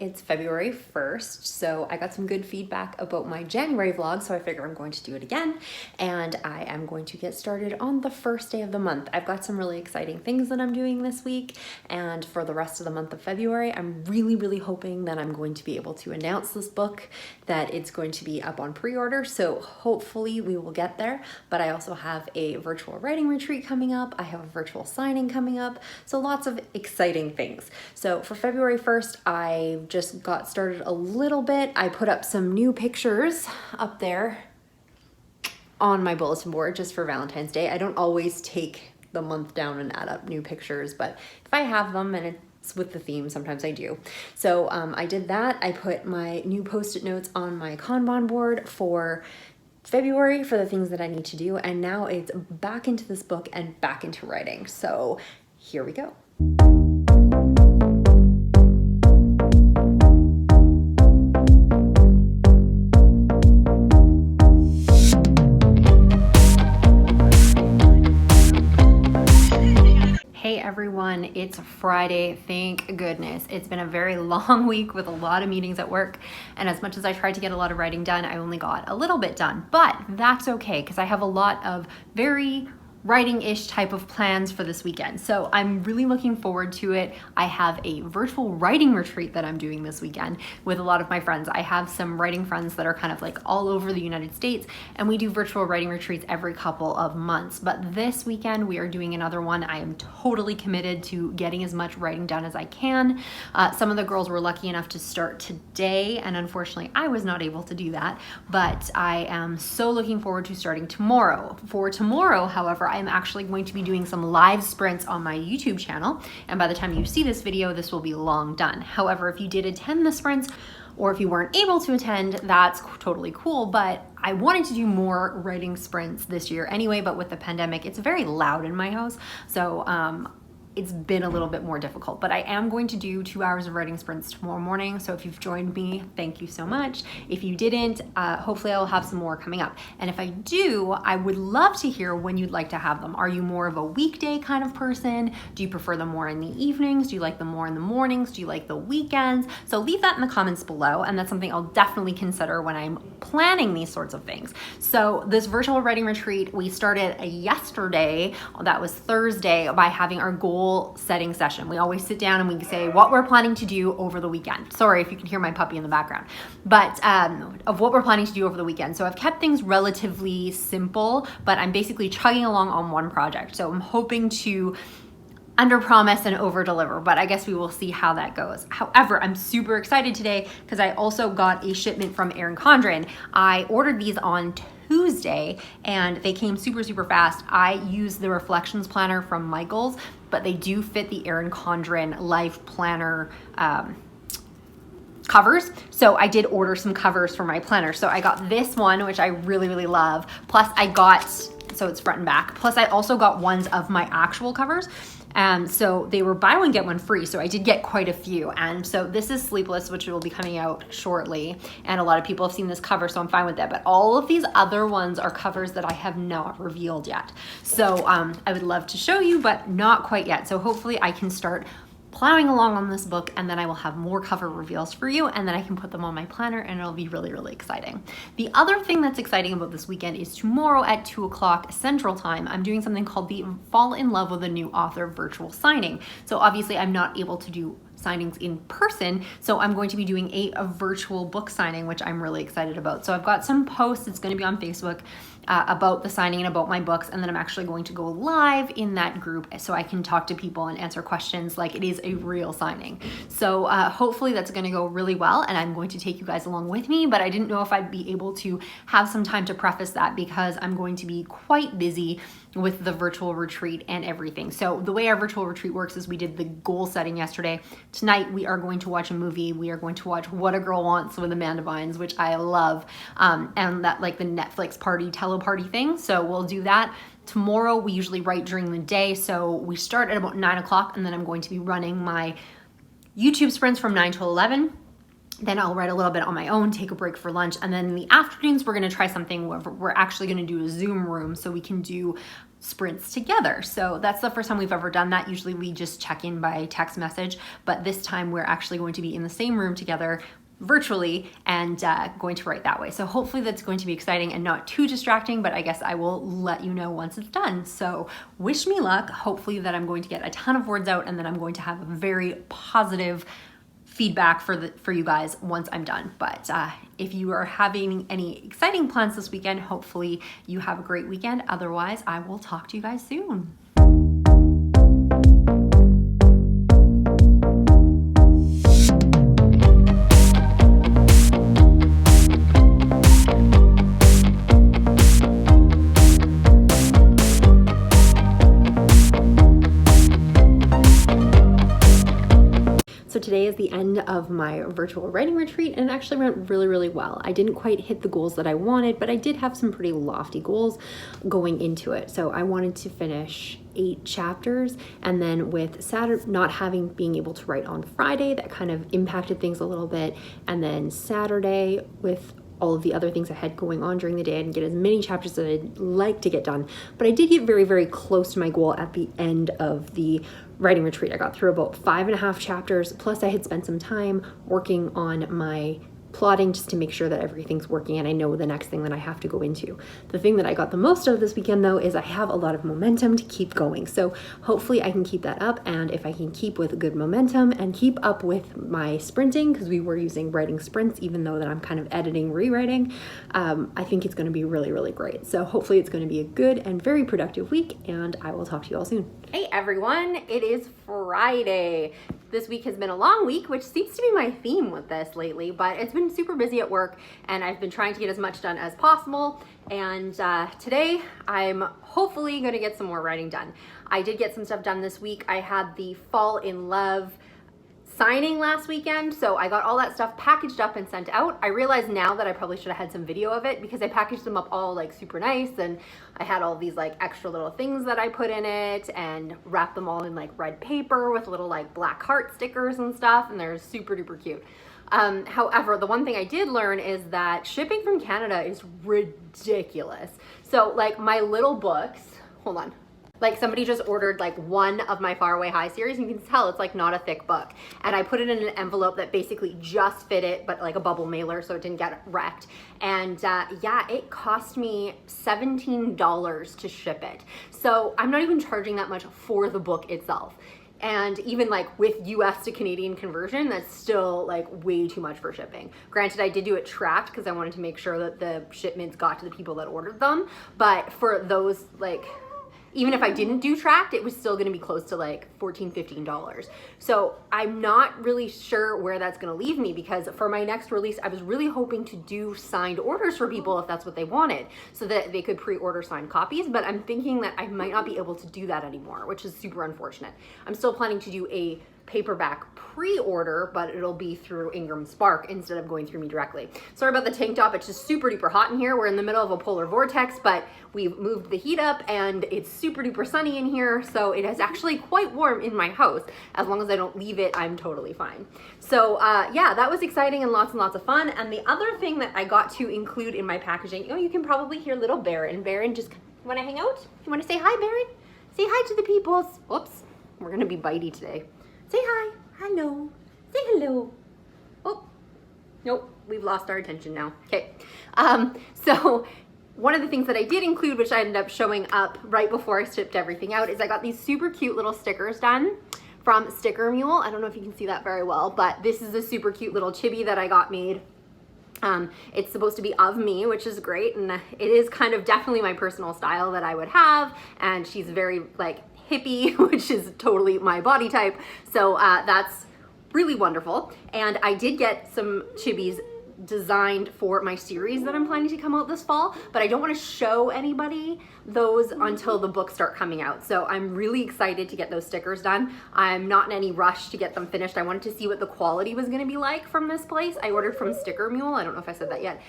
It's February 1st, so I got some good feedback about my January vlog, so I figure I'm going to do it again, and I am going to get started on the first day of the month. I've got some really exciting things that I'm doing this week, and for the rest of the month of February, I'm really hoping that I'm going to be able to announce this book, that it's going to be up on pre-order, so hopefully we will get there. But I also have a virtual writing retreat coming up, I have a virtual signing coming up, so lots of exciting things. So for February 1st, I just got started a little bit. I put up some new pictures up there on my bulletin board just for Valentine's Day. I don't always take the month down and add up new pictures, but if I have them and it's with the theme, sometimes I do. So I did that. I put my new Post-it notes on my Kanban board for February for the things that I need to do, and now it's back into this book and back into writing. So here we go. Hey everyone, it's Friday, thank goodness. It's been a very long week with a lot of meetings at work, and as much as I tried to get a lot of writing done, I only got a little bit done, but that's okay because I have a lot of very writing-ish type of plans for this weekend. So I'm really looking forward to it. I have a virtual writing retreat that I'm doing this weekend with a lot of my friends. I have some writing friends that are kind of like all over the United States, and we do virtual writing retreats every couple of months. But this weekend we are doing another one. I am totally committed to getting as much writing done as I can. Some of the girls were lucky enough to start today, and unfortunately I was not able to do that, but I am so looking forward to starting tomorrow. For tomorrow, however, I'm actually going to be doing some live sprints on my YouTube channel, and by the time you see this video, this will be long done. However, if you did attend the sprints, or if you weren't able to attend, that's totally cool, but I wanted to do more writing sprints this year anyway, but with the pandemic, it's very loud in my house, so it's been a little bit more difficult, but I am going to do 2 hours of writing sprints tomorrow morning. So if you've joined me, thank you so much. If you didn't, hopefully I'll have some more coming up. And if I do, I would love to hear when you'd like to have them. Are you more of a weekday kind of person? Do you prefer them more in the evenings? Do you like them more in the mornings? Do you like the weekends? So leave that in the comments below, and that's something I'll definitely consider when I'm planning these sorts of things. So this virtual writing retreat, we started yesterday, that was Thursday, by having our goal setting session. We always sit down and we say what we're planning to do over the weekend. Sorry if you can hear my puppy in the background, but of what we're planning to do over the weekend. So I've kept things relatively simple, but I'm basically chugging along on one project. So I'm hoping to under promise and over deliver, but I guess we will see how that goes. However, I'm super excited today because I also got a shipment from Erin Condren. I ordered these on Tuesday and they came super fast. I use the reflections planner from Michaels, but they do fit the Erin Condren life planner covers. So I did order some covers for my planner. So I got this one, which I really love. Plus I got, so it's front and back. Plus I also got ones of my actual covers. So they were buy one, get one free. So I did get quite a few. And so this is Sleepless, which will be coming out shortly. And a lot of people have seen this cover, so I'm fine with that. But all of these other ones are covers that I have not revealed yet. So I would love to show you, but not quite yet. So hopefully I can start plowing along on this book, and then I will have more cover reveals for you, and then I can put them on my planner, and it'll be really exciting. The other thing that's exciting about this weekend is tomorrow at 2 o'clock Central Time, I'm doing something called the Fall in Love with a New Author virtual signing. So obviously I'm not able to do signings in person, so I'm going to be doing a virtual book signing, which I'm really excited about. So I've got some posts, it's going to be on Facebook, about the signing and about my books, and then I'm actually going to go live in that group so I can talk to people and answer questions like it is a real signing. So hopefully that's going to go really well, and I'm going to take you guys along with me, but I didn't know if I'd be able to have some time to preface that because I'm going to be quite busy with the virtual retreat and everything. So the way our virtual retreat works is we did the goal setting yesterday. Tonight we are going to watch a movie. We are going to watch What a Girl Wants with Amanda Bynes, which I love, and that like the Netflix party, party thing. So we'll do that. Tomorrow we usually write during the day, so we start at about 9 o'clock, and then I'm going to be running my YouTube sprints from 9 to 11. Then I'll write a little bit on my own, take a break for lunch. And then in the afternoons, we're gonna try something where we're actually gonna do a Zoom room so we can do sprints together. So that's the first time we've ever done that. Usually we just check in by text message, but this time we're actually going to be in the same room together virtually and going to write that way. So hopefully that's going to be exciting and not too distracting, but I guess I will let you know once it's done. So wish me luck. Hopefully that I'm going to get a ton of words out and then I'm going to have a very positive feedback for you guys once I'm done. But if you are having any exciting plans this weekend, hopefully you have a great weekend. Otherwise, I will talk to you guys soon. So today is the end of my virtual writing retreat and it actually went really, really well. I didn't quite hit the goals that I wanted, but I did have some pretty lofty goals going into it. So I wanted to finish 8 chapters, and then with Saturday not being able to write on Friday, that kind of impacted things a little bit. And then Saturday with all of the other things I had going on during the day, I didn't get as many chapters as I'd like to get done, but I did get very, very close to my goal at the end of the writing retreat. I got through about 5.5 chapters, plus I had spent some time working on my plotting just to make sure that everything's working and I know the next thing that I have to go into. The thing that I got the most of this weekend though is I have a lot of momentum to keep going. So hopefully I can keep that up, and if I can keep with good momentum and keep up with my sprinting, because we were using writing sprints even though that I'm kind of editing, rewriting, I think it's going to be really, really great. So hopefully it's going to be a good and very productive week, and I will talk to you all soon. Hey everyone, it is Friday. This week has been a long week, which seems to be my theme with this lately, but it's been super busy at work and I've been trying to get as much done as possible. And today I'm hopefully going to get some more writing done. I did get some stuff done this week. I had the Fall in Love signing last weekend, so I got all that stuff packaged up and sent out. I realize now that I probably should have had some video of it because I packaged them up all like super nice, and I had all these like extra little things that I put in it and wrapped them all in like red paper with little like black heart stickers and stuff, and they're super duper cute. However, the one thing I did learn is that shipping from Canada is ridiculous. So like my little books, hold on. Like somebody just ordered like one of my Far Away High series. You can tell it's like not a thick book. And I put it in an envelope that basically just fit it, but like a bubble mailer so it didn't get wrecked. And yeah, it cost me $17 to ship it. So I'm not even charging that much for the book itself. And even like with US to Canadian conversion, that's still like way too much for shipping. Granted, I did do it tracked because I wanted to make sure that the shipments got to the people that ordered them. But for those like, even if I didn't do tracked, it was still gonna be close to like $14, $15. So I'm not really sure where that's gonna leave me, because for my next release, I was really hoping to do signed orders for people if that's what they wanted, so that they could pre-order signed copies, but I'm thinking that I might not be able to do that anymore, which is super unfortunate. I'm still planning to do a paperback pre-order, but it'll be through Ingram Spark instead of going through me directly. Sorry about the tank top, it's just super duper hot in here. We're in the middle of a polar vortex, but we've moved the heat up and it's super duper sunny in here, so it is actually quite warm in my house. As long as I don't leave it, I'm totally fine. So yeah, that was exciting and lots of fun. And the other thing that I got to include in my packaging, you can probably hear little Baron. Baron, just wanna hang out? You wanna say hi, Baron? Say hi to the peoples. Oops, we're gonna be bitey today. Say hi, hello, say hello. Oh, nope, we've lost our attention now. Okay, so one of the things that I did include, which I ended up showing up right before I shipped everything out, is I got these super cute little stickers done from Sticker Mule. I don't know if you can see that very well, but this is a super cute little chibi that I got made. It's supposed to be of me, which is great, and it is kind of definitely my personal style that I would have, and she's very like hippie, which is totally my body type, so that's really wonderful. And I did get some chibis designed for my series that I'm planning to come out this fall, but I don't want to show anybody those until the books start coming out. So I'm really excited to get those stickers done. I'm not in any rush to get them finished. I wanted to see what the quality was going to be like from this place. I ordered from Sticker Mule. I don't know if I said that yet.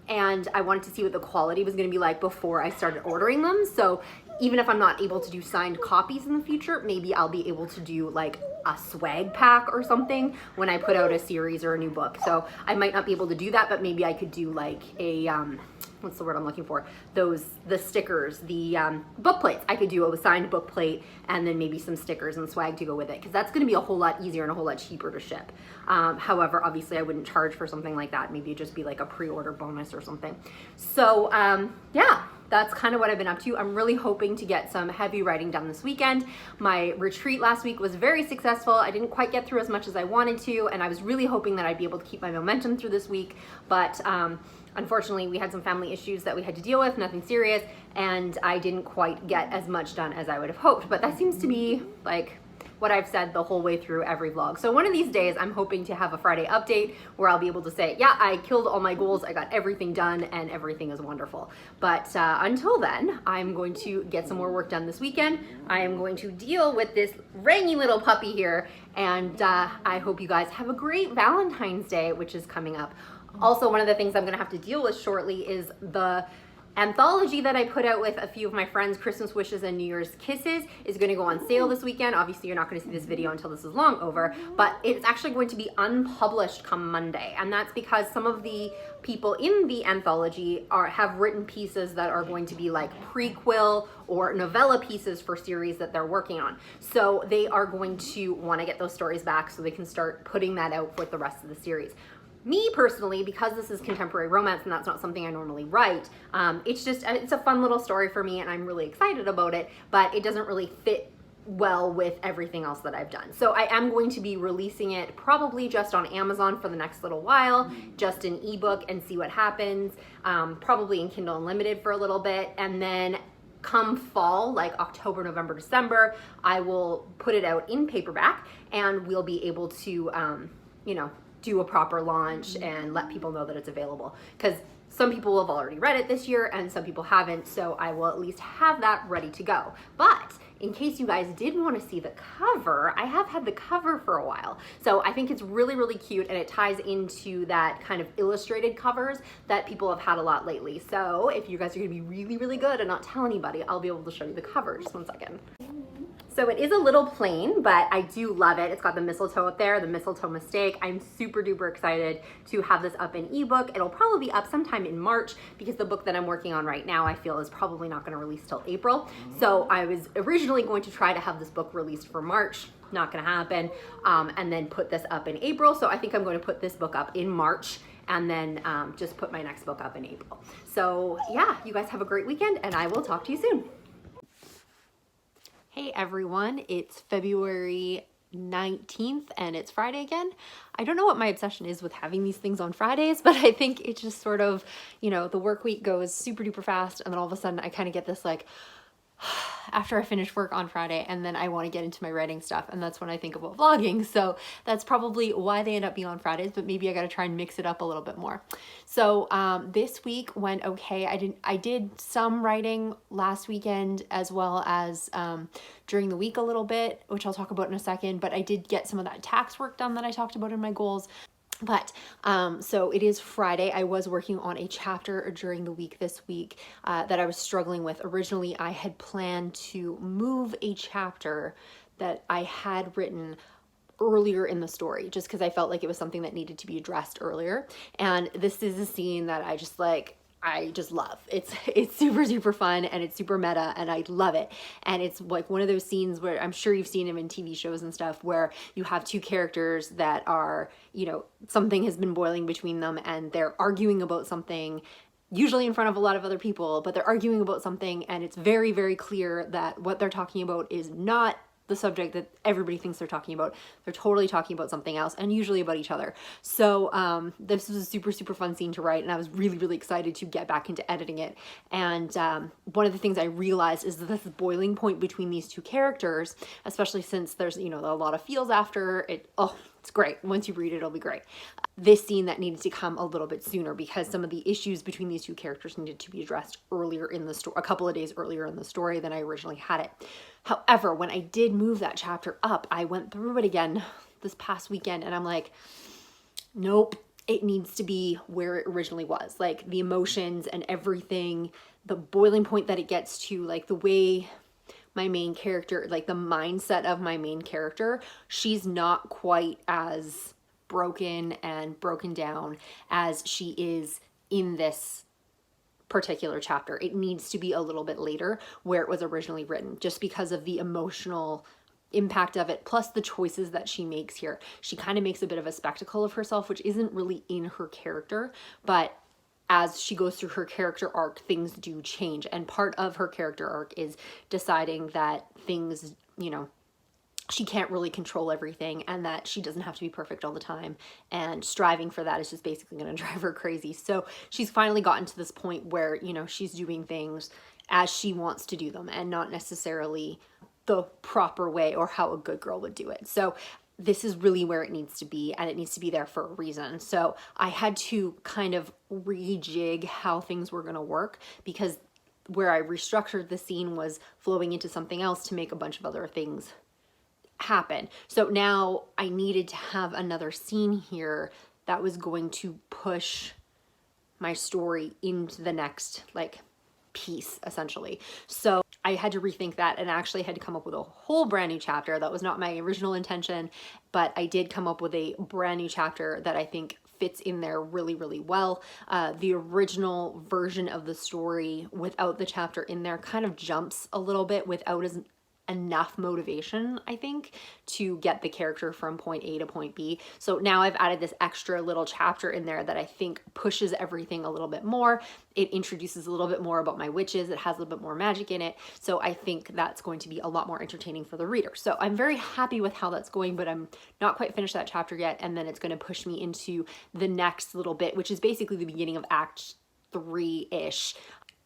And I wanted to see what the quality was going to be like before I started ordering them. So even if I'm not able to do signed copies in the future, maybe I'll be able to do like a swag pack or something when I put out a series or a new book. So I might not be able to do that, but maybe I could do like a, what's the word I'm looking for? The stickers, the book plates. I could do a signed book plate and then maybe some stickers and swag to go with it, because that's going to be a whole lot easier and a whole lot cheaper to ship. However, obviously I wouldn't charge for something like that. Maybe it'd just be like a pre-order bonus or something. So yeah, that's kind of what I've been up to. I'm really hoping to get some heavy writing done this weekend. My retreat last week was very successful. I didn't quite get through as much as I wanted to, and I was really hoping that I'd be able to keep my momentum through this week, but unfortunately, we had some family issues that we had to deal with, nothing serious, and I didn't quite get as much done as I would have hoped. But that seems to be like what I've said the whole way through every vlog. So one of these days, I'm hoping to have a Friday update where I'll be able to say, yeah, I killed all my goals, I got everything done, and everything is wonderful. But until then, I'm going to get some more work done this weekend. I am going to deal with this rangy little puppy here, and I hope you guys have a great Valentine's Day, which is coming up. Also, one of the things I'm gonna have to deal with shortly is the anthology that I put out with a few of my friends, Christmas Wishes and New Year's Kisses, is going to go on sale this weekend. Obviously, you're not going to see this video until this is long over, but it's actually going to be unpublished come Monday. And that's because some of the people in the anthology have written pieces that are going to be like prequel or novella pieces for series that they're working on. So they are going to want to get those stories back so they can start putting that out for the rest of the series. Me personally, because this is contemporary romance and that's not something I normally write, it's a fun little story for me and I'm really excited about it, but it doesn't really fit well with everything else that I've done. So I am going to be releasing it probably just on Amazon for the next little while, just in ebook and see what happens, probably in Kindle Unlimited for a little bit, and then come fall, like October, November, December, I will put it out in paperback and we'll be able to, you know, do a proper launch and let people know that it's available, because some people have already read it this year and some people haven't, so I will at least have that ready to go. But in case you guys did want to see the cover, I have had the cover for a while, so I think it's really, really cute, and it ties into that kind of illustrated covers that people have had a lot lately. So if you guys are going to be really, really good and not tell anybody, I'll be able to show you the cover. Just one second. So it is a little plain, but I do love it. It's got the mistletoe up there, the mistletoe mistake. I'm super duper excited to have this up in ebook. It'll probably be up sometime in March, because the book that I'm working on right now I feel is probably not going to release till April. So I was originally going to try to have this book released for March. Not going to happen. And then put this up in April. So I think I'm going to put this book up in March and then just put my next book up in April. So yeah, you guys have a great weekend and I will talk to you soon. Hey everyone, it's February 19th and it's Friday again. I don't know what my obsession is with having these things on Fridays, but I think it's just sort of, you know, the work week goes super duper fast and then all of a sudden I kind of get this like, after I finish work on Friday and then I want to get into my writing stuff, and that's when I think about vlogging. So that's probably why they end up being on Fridays, but maybe I got to try and mix it up a little bit more. So this week went okay. I did some writing last weekend as well as during the week a little bit, which I'll talk about in a second, but I did get some of that tax work done that I talked about in my goals. But so it is Friday. I was working on a chapter during the week this week that I was struggling with. Originally, I had planned to move a chapter that I had written earlier in the story, just because I felt like it was something that needed to be addressed earlier. And this is a scene that I just love. It's super, super fun and it's super meta and I love it. And it's like one of those scenes where I'm sure you've seen them in TV shows and stuff where you have two characters that are, you know, something has been boiling between them and they're arguing about something, usually in front of a lot of other people, but they're arguing about something and it's very, very clear that what they're talking about is not the subject that everybody thinks they're talking about. They're totally talking about something else and usually about each other. So this was a super, super fun scene to write and I was really, really excited to get back into editing it. And one of the things I realized is that this boiling point between these two characters, especially since there's, you know, a lot of feels after it. Oh, it's great. Once you read it, it'll be great. This scene that needed to come a little bit sooner because some of the issues between these two characters needed to be addressed earlier in the story, a couple of days earlier in the story than I originally had it. However, when I did move that chapter up, I went through it again this past weekend and I'm like, nope, it needs to be where it originally was. Like the emotions and everything the boiling point that it gets to, like the way my main character, like the mindset of my main character, she's not quite as broken and broken down as she is in this particular chapter. It needs to be a little bit later where it was originally written, just because of the emotional impact of it, plus the choices that she makes here. She kind of makes a bit of a spectacle of herself, which isn't really in her character, but as she goes through her character arc, things do change. And part of her character arc is deciding that things, you know, she can't really control everything, and that she doesn't have to be perfect all the time, and striving for that is just basically going to drive her crazy. So she's finally gotten to this point where, you know, she's doing things as she wants to do them and not necessarily the proper way or how a good girl would do it. So this is really where it needs to be, and it needs to be there for a reason. So I had to kind of rejig how things were going to work, because where I restructured the scene was flowing into something else to make a bunch of other things happen. So now I needed to have another scene here that was going to push my story into the next like piece, essentially. So I had to rethink that, and actually had to come up with a whole brand new chapter. That was not my original intention, but I did come up with a brand new chapter that I think fits in there really, really well. The original version of the story without the chapter in there kind of jumps a little bit without as enough motivation, I think, to get the character from point A to point B. So now I've added this extra little chapter in there that I think pushes everything a little bit more. It introduces a little bit more about my witches. It has a little bit more magic in it. So I think that's going to be a lot more entertaining for the reader. So I'm very happy with how that's going, but I'm not quite finished that chapter yet. And then it's going to push me into the next little bit, which is basically the beginning of Act 3-ish.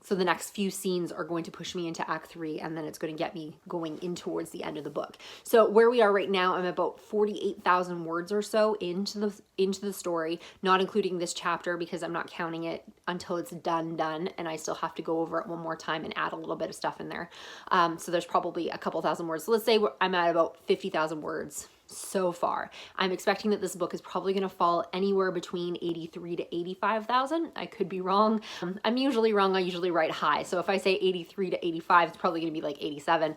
So the next few scenes are going to push me into Act 3, and then it's going to get me going in towards the end of the book. So where we are right now, I'm about 48,000 words or so into the story, not including this chapter because I'm not counting it until it's done, and I still have to go over it one more time and add a little bit of stuff in there. So there's probably a couple thousand words. So let's say I'm at about 50,000 words so far. I'm expecting that this book is probably going to fall anywhere between 83 to 85,000. I could be wrong. I'm usually wrong. I usually write high. So if I say 83 to 85, it's probably going to be like 87.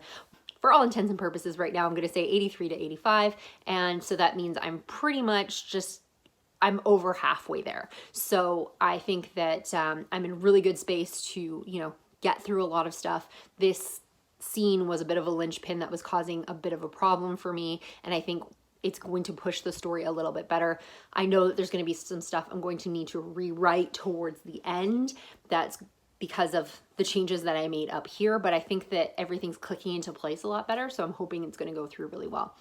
For all intents and purposes right now, I'm going to say 83 to 85. And so that means I'm pretty much I'm over halfway there. So I think that I'm in really good space to, you know, get through a lot of stuff. This scene was a bit of a linchpin that was causing a bit of a problem for me, and I think it's going to push the story a little bit better. I know that there's going to be some stuff I'm going to need to rewrite towards the end. That's because of the changes that I made up here, but I think that everything's clicking into place a lot better, so I'm hoping it's going to go through really well.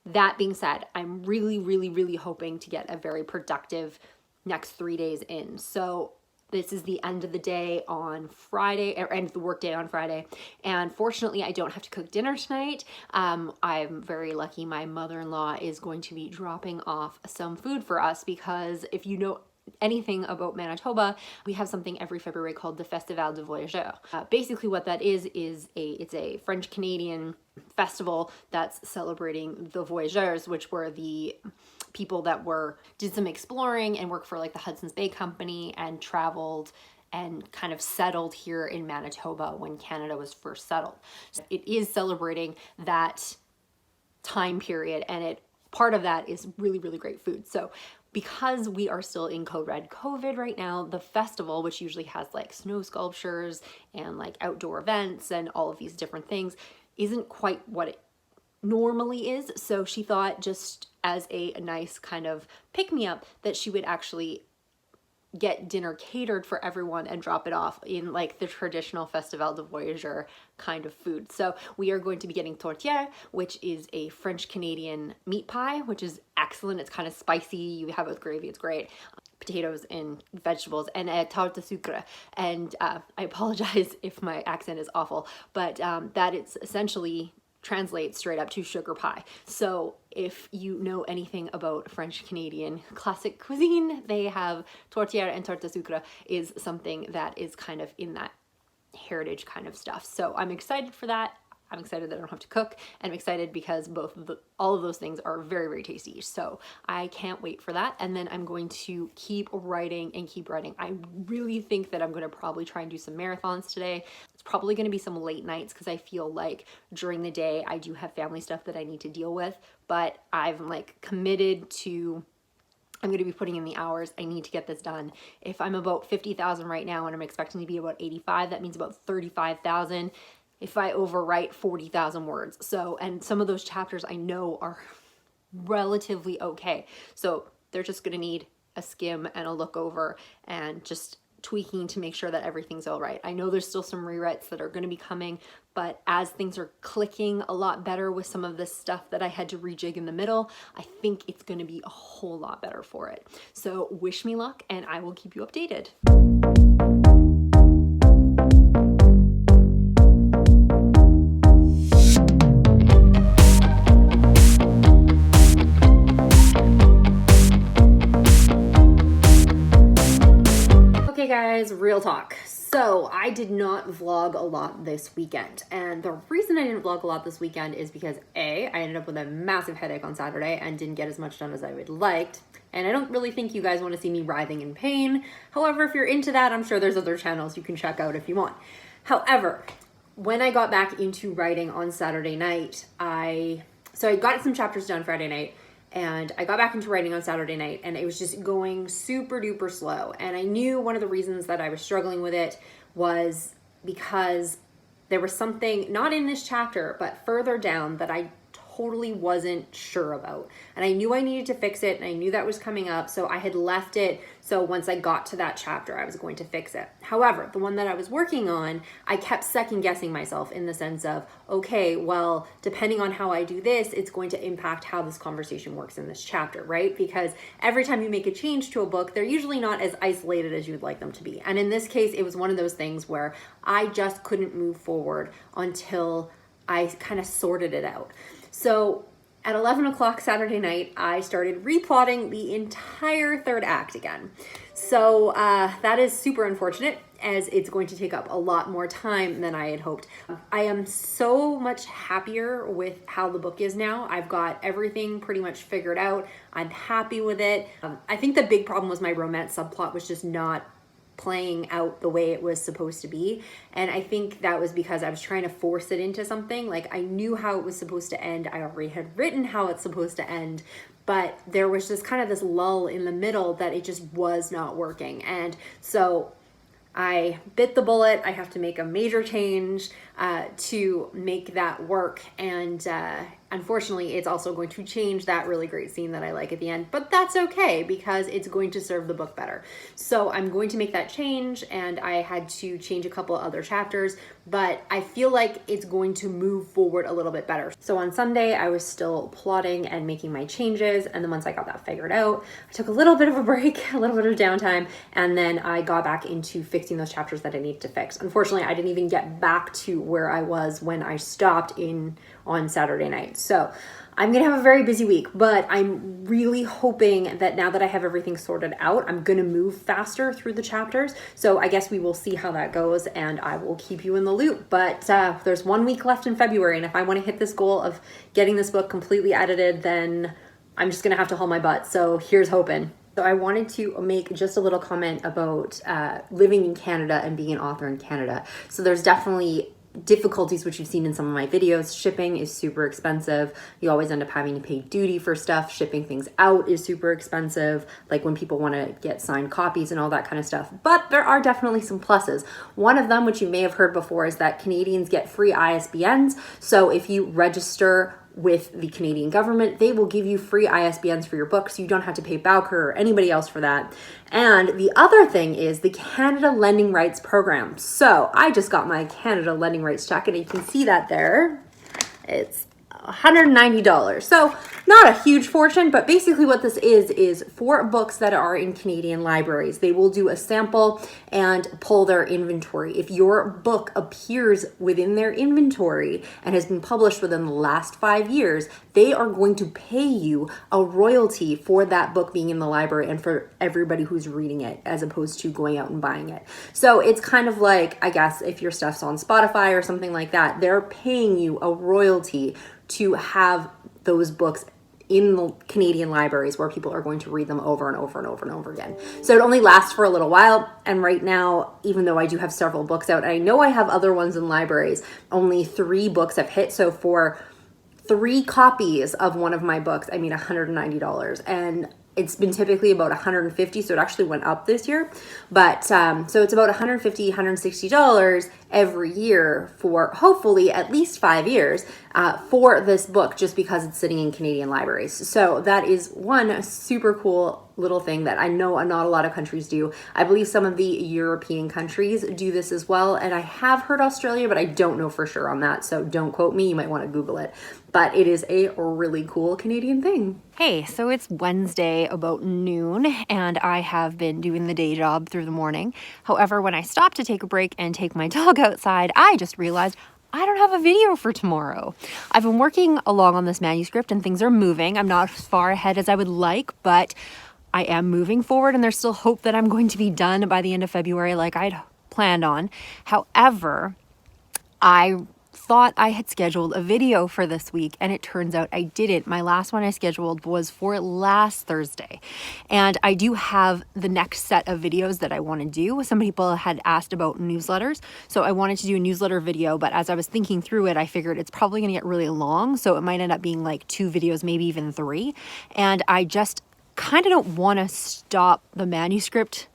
That being said, I'm really, really, really hoping to get a very productive next 3 days in. So this is the end of the day on Friday, or end of the work day on Friday. And fortunately, I don't have to cook dinner tonight. I'm very lucky. My mother-in-law is going to be dropping off some food for us, because if you know anything about Manitoba, we have something every February called the Festival de Voyageurs. Basically what that is it's a French-Canadian festival that's celebrating the voyageurs, which were the people that did some exploring and worked for like the Hudson's Bay Company and traveled and kind of settled here in Manitoba when Canada was first settled. So it is celebrating that time period, and part of that is really, really great food. So because we are still in code red COVID right now, the festival, which usually has like snow sculptures and like outdoor events and all of these different things, isn't quite what it normally is. So she thought, just as a nice kind of pick-me-up, that she would actually get dinner catered for everyone and drop it off in like the traditional Festival de Voyageurs kind of food. So we are going to be getting tourtière, which is a French-Canadian meat pie, which is excellent. It's kind of spicy. You have it with gravy. It's great. Potatoes and vegetables, and a tarte de sucre. And I apologize if my accent is awful, but that it's essentially translates straight up to sugar pie. So if you know anything about French Canadian classic cuisine, they have tourtière, and tarte de sucre is something that is kind of in that heritage kind of stuff. So I'm excited for that. I'm excited that I don't have to cook, and I'm excited because all of those things are very, very tasty. So I can't wait for that. And then I'm going to keep writing and keep writing. I really think that I'm going to probably try and do some marathons today. It's probably going to be some late nights because I feel like during the day I do have family stuff that I need to deal with, but I'm like committed to, I'm going to be putting in the hours. I need to get this done. If I'm about 50,000 right now and I'm expecting to be about 85, that means about 35,000 if I overwrite 40,000 words. So, and some of those chapters I know are relatively okay. So they're just going to need a skim and a look over and just tweaking to make sure that everything's all right. I know there's still some rewrites that are going to be coming, but as things are clicking a lot better with some of this stuff that I had to rejig in the middle, I think it's going to be a whole lot better for it. So wish me luck, and I will keep you updated. Okay guys, real talk. So I did not vlog a lot this weekend, and the reason I didn't vlog a lot this weekend is because A, I ended up with a massive headache on Saturday and didn't get as much done as I would liked, and I don't really think you guys want to see me writhing in pain. However, if you're into that, I'm sure there's other channels you can check out if you want. However, when I got back into writing on Saturday night, I got some chapters done Friday night, and I got back into writing on Saturday night, and it was just going super duper slow. And I knew one of the reasons that I was struggling with it was because there was something, not in this chapter, but further down that I totally wasn't sure about. And I knew I needed to fix it, and I knew that was coming up, so I had left it. So once I got to that chapter, I was going to fix it. However, the one that I was working on, I kept second guessing myself in the sense of, okay, well, depending on how I do this, it's going to impact how this conversation works in this chapter, right? Because every time you make a change to a book, they're usually not as isolated as you'd like them to be. And in this case, it was one of those things where I just couldn't move forward until I kind of sorted it out. So at 11 o'clock Saturday night, I started replotting the entire third act again. So that is super unfortunate, as it's going to take up a lot more time than I had hoped. I am so much happier with how the book is now. I've got everything pretty much figured out. I'm happy with it. I think the big problem was my romance subplot was just not playing out the way it was supposed to be, and I think that was because I was trying to force it into something. Like, I knew how it was supposed to end, I already had written how it's supposed to end, but there was just kind of this lull in the middle that it just was not working. And so I bit the bullet. I have to make a major change to make that work, and unfortunately it's also going to change that really great scene that I like at the end, but that's okay because it's going to serve the book better. So I'm going to make that change, and I had to change a couple other chapters, but I feel like it's going to move forward a little bit better. So on Sunday I was still plotting and making my changes, and then once I got that figured out, I took a little bit of a break, a little bit of downtime, and then I got back into fixing those chapters that I needed to fix. Unfortunately, I didn't even get back to where I was when I stopped on Saturday night. So I'm gonna have a very busy week, but I'm really hoping that now that I have everything sorted out, I'm gonna move faster through the chapters. So I guess we will see how that goes, and I will keep you in the loop. But there's 1 week left in February, and if I want to hit this goal of getting this book completely edited, then I'm just gonna have to haul my butt. So here's hoping. So I wanted to make just a little comment about living in Canada and being an author in Canada. So there's definitely difficulties, which you've seen in some of my videos. Shipping is super expensive. You always end up having to pay duty for stuff. Shipping things out is super expensive, like when people want to get signed copies and all that kind of stuff. But there are definitely some pluses. One of them, which you may have heard before, is that Canadians get free ISBNs. So if you register with the Canadian government, they will give you free ISBNs for your books. You don't have to pay Bowker or anybody else for that. And the other thing is the Canada Lending Rights Program. So I just got my Canada Lending Rights check, and you can see that there. It's $190. So not a huge fortune, but basically what this is for books that are in Canadian libraries. They will do a sample and pull their inventory. If your book appears within their inventory and has been published within the last 5 years, they are going to pay you a royalty for that book being in the library and for everybody who's reading it, as opposed to going out and buying it. So it's kind of like, I guess, if your stuff's on Spotify or something like that, they're paying you a royalty to have those books in the Canadian libraries where people are going to read them over and over and over and over again. So it only lasts for a little while. And right now, even though I do have several books out, I know I have other ones in libraries, only 3 books have hit. So for 3 copies of one of my books, I mean $190. And it's been typically about $150, so it actually went up this year. But so it's about $150, $160 every year for hopefully at least 5 years for this book, just because it's sitting in Canadian libraries. So that is one super cool little thing that I know not a lot of countries do. I believe some of the European countries do this as well, and I have heard Australia, but I don't know for sure on that, so don't quote me. You might want to Google it. But it is a really cool Canadian thing. Hey, so it's Wednesday about noon, and I have been doing the day job through the morning. However, when I stopped to take a break and take my dog outside, I just realized I don't have a video for tomorrow. I've been working along on this manuscript and things are moving. I'm not as far ahead as I would like, but I am moving forward, and there's still hope that I'm going to be done by the end of February like I'd planned on. However, I thought I had scheduled a video for this week, and it turns out I didn't. My last one I scheduled was for last Thursday, and I do have the next set of videos that I want to do. Some people had asked about newsletters, so I wanted to do a newsletter video, but as I was thinking through it, I figured it's probably going to get really long, so it might end up being like 2 videos, maybe even 3, and I just kind of don't want to stop the manuscript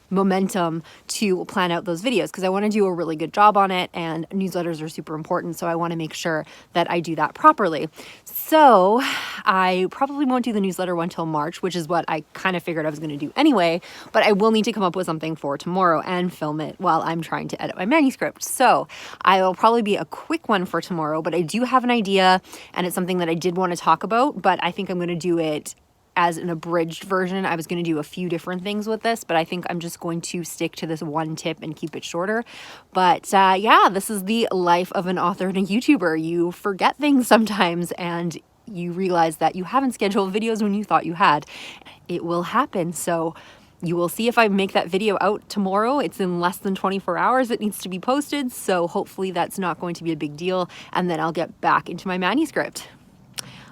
momentum to plan out those videos because I want to do a really good job on it, and newsletters are super important, so I want to make sure that I do that properly. So I probably won't do the newsletter one till March, which is what I kind of figured I was going to do anyway, but I will need to come up with something for tomorrow and film it while I'm trying to edit my manuscript. So I'll probably be a quick one for tomorrow, but I do have an idea, and it's something that I did want to talk about, but I think I'm going to do it as an abridged version. I was going to do a few different things with this, but I think I'm just going to stick to this one tip and keep it shorter. But yeah, this is the life of an author and a YouTuber. You forget things sometimes, and you realize that you haven't scheduled videos when you thought you had. It will happen. So you will see if I make that video out tomorrow. It's in less than 24 hours. It needs to be posted. So hopefully that's not going to be a big deal. And then I'll get back into my manuscript.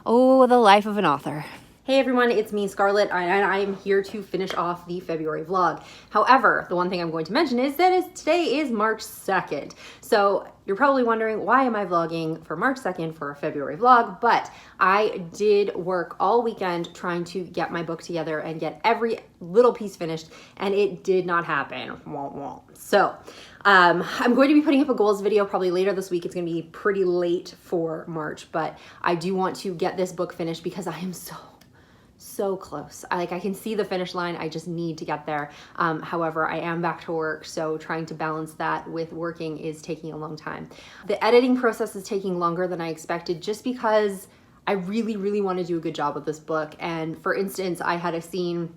Oh, the life of an author. Hey everyone, it's me, Scarlett, and I'm here to finish off the February vlog. However, the one thing I'm going to mention is that today is March 2nd. So you're probably wondering, why am I vlogging for March 2nd for a February vlog? But I did work all weekend trying to get my book together and get every little piece finished, and it did not happen. So I'm going to be putting up a goals video probably later this week. It's going to be pretty late for March, but I do want to get this book finished because I am so close. I can see the finish line. I just need to get there. However, I am back to work, so trying to balance that with working is taking a long time. The editing process is taking longer than I expected just because I really want to do a good job with this book. And for instance, I had a scene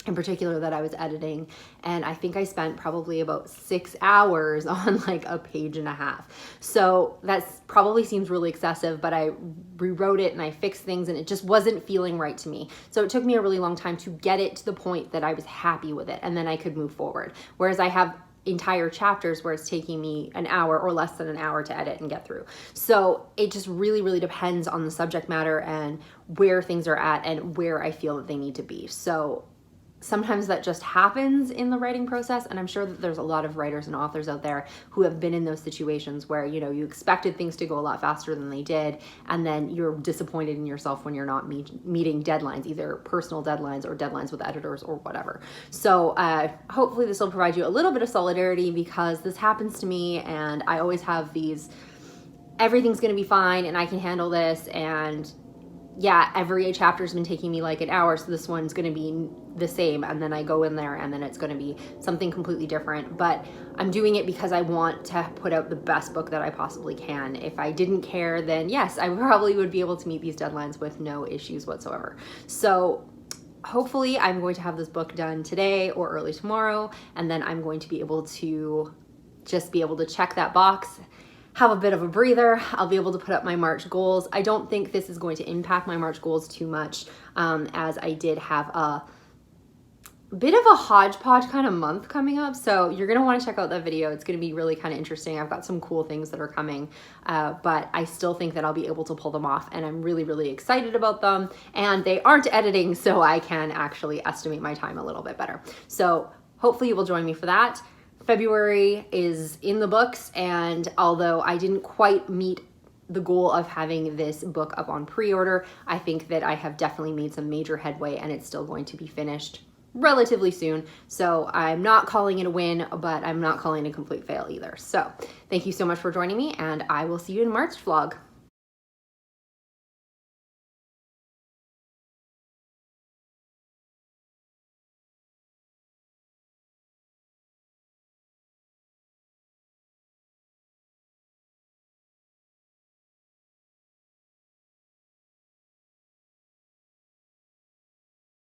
in particular that I was editing, and I think I spent probably about 6 hours on like a page and a half. So that probably seems really excessive, but I rewrote it and I fixed things and it just wasn't feeling right to me. So it took me a really long time to get it to the point that I was happy with it, and then I could move forward. Whereas I have entire chapters where it's taking me an hour or less than an hour to edit and get through. So it just really depends on the subject matter and where things are at and where I feel that they need to be. So sometimes that just happens in the writing process, and I'm sure that there's a lot of writers and authors out there who have been in those situations where, you know, you expected things to go a lot faster than they did, and then you're disappointed in yourself when you're not meeting deadlines, either personal deadlines or deadlines with editors or whatever. So hopefully this will provide you a little bit of solidarity, because this happens to me, and I always have these, everything's gonna be fine and I can handle this, and yeah, every chapter's been taking me like an hour, so this one's going to be the same, and then I go in there and then it's going to be something completely different. But I'm doing it because I want to put out the best book that I possibly can. If I didn't care, then yes, I probably would be able to meet these deadlines with no issues whatsoever. So hopefully I'm going to have this book done today or early tomorrow, and then I'm going to be able to just be able to check that box, have a bit of a breather. I'll be able to put up my March goals. I don't think this is going to impact my March goals too much, as I did have a bit of a hodgepodge kind of month coming up. So you're going to want to check out that video. It's going to be really kind of interesting. I've got some cool things that are coming, but I still think that I'll be able to pull them off, and I'm really, really excited about them. And they aren't editing, so I can actually estimate my time a little bit better. So hopefully you will join me for that. February is in the books, and although I didn't quite meet the goal of having this book up on pre-order, I think that I have definitely made some major headway, and it's still going to be finished relatively soon. So I'm not calling it a win, but I'm not calling it a complete fail either. So thank you so much for joining me, and I will see you in March vlog.